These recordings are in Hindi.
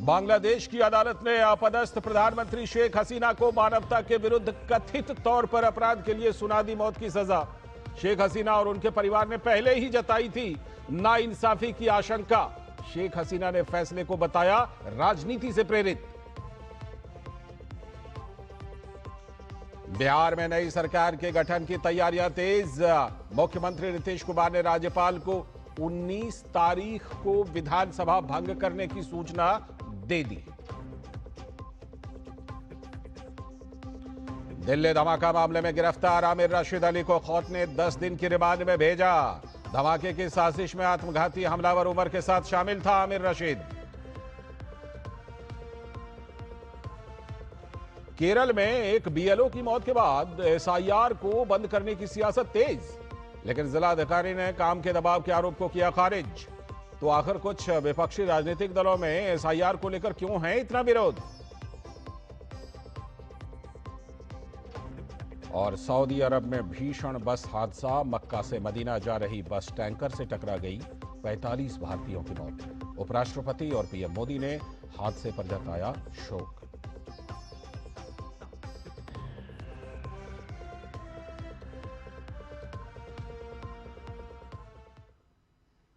बांग्लादेश की अदालत ने अपदस्थ प्रधानमंत्री शेख हसीना को मानवता के विरुद्ध कथित तौर पर अपराध के लिए सुना दी मौत की सजा। शेख हसीना और उनके परिवार ने पहले ही जताई थी नाइंसाफी की आशंका। शेख हसीना ने फैसले को बताया राजनीति से प्रेरित। बिहार में नई सरकार के गठन की तैयारियां तेज। मुख्यमंत्री नीतीश कुमार ने राज्यपाल को 19 तारीख को विधानसभा भंग करने की सूचना दे दी। दिल्ली धमाका मामले में गिरफ्तार आमिर रशीद अली को कोर्ट ने 10 दिन की रिमांड में भेजा। धमाके की साजिश में आत्मघाती हमलावर उमर के साथ शामिल था आमिर रशीद। केरल में एक बीएलओ की मौत के बाद एसआईआर को बंद करने की सियासत तेज, लेकिन जिलाधिकारी ने काम के दबाव के आरोप को किया खारिज। तो आखिर कुछ विपक्षी राजनीतिक दलों में एसआईआर को लेकर क्यों है इतना विरोध? और सऊदी अरब में भीषण बस हादसा। मक्का से मदीना जा रही बस टैंकर से टकरा गई, 45 भारतीयों की मौत। उपराष्ट्रपति और पीएम मोदी ने हादसे पर जताया शोक।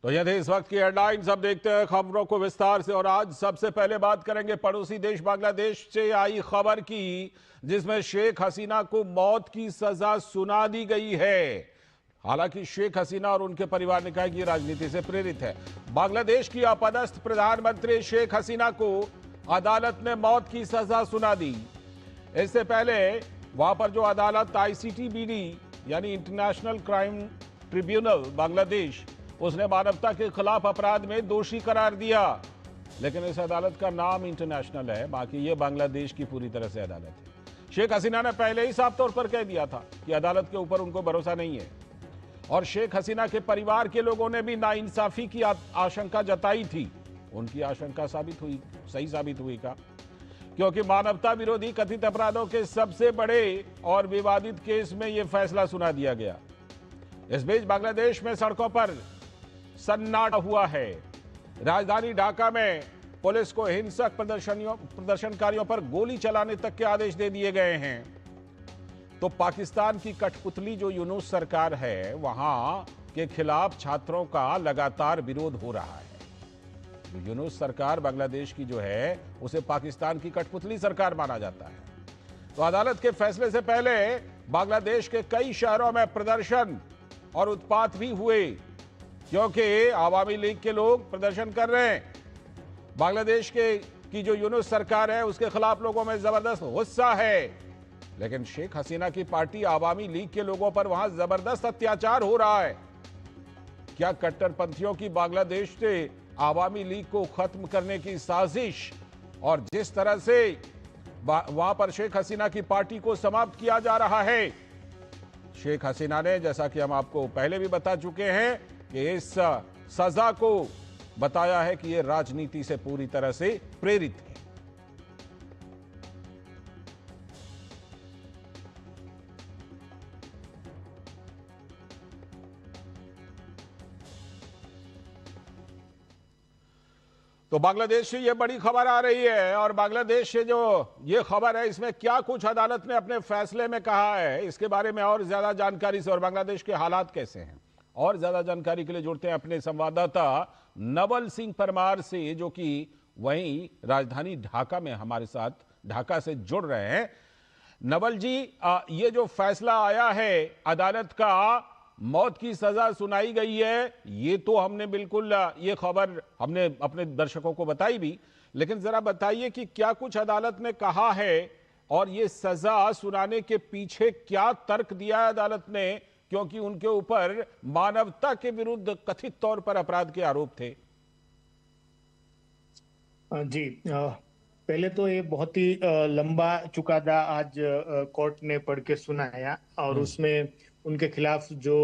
तो यह थे इस वक्त की हेडलाइंस। अब देखते हैं खबरों को विस्तार से। और आज सबसे पहले बात करेंगे पड़ोसी देश बांग्लादेश से आई खबर की, जिसमें शेख हसीना को मौत की सजा सुना दी गई है। हालांकि शेख हसीना और उनके परिवार ने कहा कि यह राजनीति से प्रेरित है। बांग्लादेश की अपदस्थ प्रधानमंत्री शेख हसीना को अदालत ने मौत की सजा सुना दी। इससे पहले वहां पर जो अदालत आईसीटीबीडी यानी इंटरनेशनल क्राइम ट्रिब्यूनल बांग्लादेश, उसने मानवता के खिलाफ अपराध में दोषी करार दिया। लेकिन इस अदालत का नाम इंटरनेशनल है, बाकी ये बांग्लादेश की पूरी तरह से अदालत है। शेख हसीना ने पहले ही साफ तौर पर कह दिया था कि अदालत के ऊपर उनको भरोसा नहीं है। और शेख हसीना के परिवार के लोगों ने भी नाइंसाफी की आशंका जताई थी। उनकी आशंका सही साबित हुई का, क्योंकि मानवता विरोधी कथित अपराधों के सबसे बड़े और विवादित केस में यह फैसला सुना दिया गया। इस बीच बांग्लादेश में सड़कों पर सन्नाटा हुआ है। राजधानी ढाका में पुलिस को हिंसक प्रदर्शनकारियों पर गोली चलाने तक के आदेश दे दिए गए हैं। तो पाकिस्तान की कठपुतली जो यूनुस सरकार है, वहां के खिलाफ छात्रों का लगातार विरोध हो रहा है। यूनुस सरकार बांग्लादेश की जो है, उसे पाकिस्तान की कठपुतली सरकार माना जाता है। तो अदालत के फैसले से पहले बांग्लादेश के कई शहरों में प्रदर्शन और उत्पात भी हुए, क्योंकि आवामी लीग के लोग प्रदर्शन कर रहे हैं। बांग्लादेश की जो यूनुस सरकार है, उसके खिलाफ लोगों में जबरदस्त गुस्सा है। लेकिन शेख हसीना की पार्टी आवामी लीग के लोगों पर वहां जबरदस्त अत्याचार हो रहा है। क्या कट्टरपंथियों की बांग्लादेश से आवामी लीग को खत्म करने की साजिश, और जिस तरह से वहां पर शेख हसीना की पार्टी को समाप्त किया जा रहा है। शेख हसीना ने, जैसा कि हम आपको पहले भी बता चुके हैं, कि इस सजा को बताया है कि यह राजनीति से पूरी तरह से प्रेरित है। तो बांग्लादेश से यह बड़ी खबर आ रही है। और बांग्लादेश से जो यह खबर है, इसमें क्या कुछ अदालत ने अपने फैसले में कहा है, इसके बारे में और ज्यादा जानकारी से, और बांग्लादेश के हालात कैसे हैं, और ज्यादा जानकारी के लिए जुड़ते हैं अपने संवाददाता नवल सिंह परमार से, जो कि वहीं राजधानी ढाका में हमारे साथ ढाका से जुड़ रहे हैं। नवल जी, ये जो फैसला आया है अदालत का, मौत की सजा सुनाई गई है, ये तो हमने बिल्कुल ये खबर हमने अपने दर्शकों को बताई भी, लेकिन जरा बताइए कि क्या कुछ अदालत ने कहा है, और ये सजा सुनाने के पीछे क्या तर्क दिया है अदालत ने, क्योंकि उनके ऊपर मानवता के विरुद्ध कथित तौर पर अपराध के आरोप थे। जी, पहले तो ये बहुत ही लंबा चुकादा आज कोर्ट ने पढ़ के सुनाया, और उसमें उनके खिलाफ जो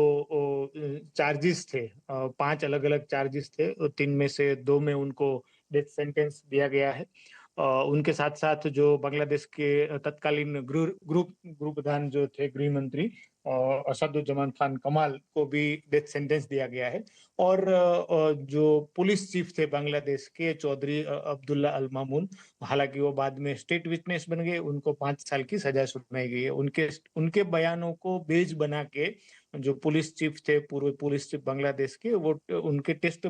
चार्जेस थे, 5 अलग अलग चार्जेस थे, 3 में से 2 में उनको डेथ सेंटेंस दिया गया है। उनके साथ साथ जो बांग्लादेश के तत्कालीन गृह प्रधान जो थे, गृह मंत्री असदुज्जमान खान कमाल को भी डेथ सेंटेंस दिया गया है। और जो पुलिस चीफ थे बांग्लादेश के, चौधरी अब्दुल्ला अल मामून, हालांकि वो बाद में स्टेट विटनेस बन गए, उनको 5 साल की सजा सुनाई गई है। उनके उनके बयानों को बेस बना के जो पुलिस चीफ थे, पूर्व पुलिस चीफ बांग्लादेश के, वो उनके टेस्ट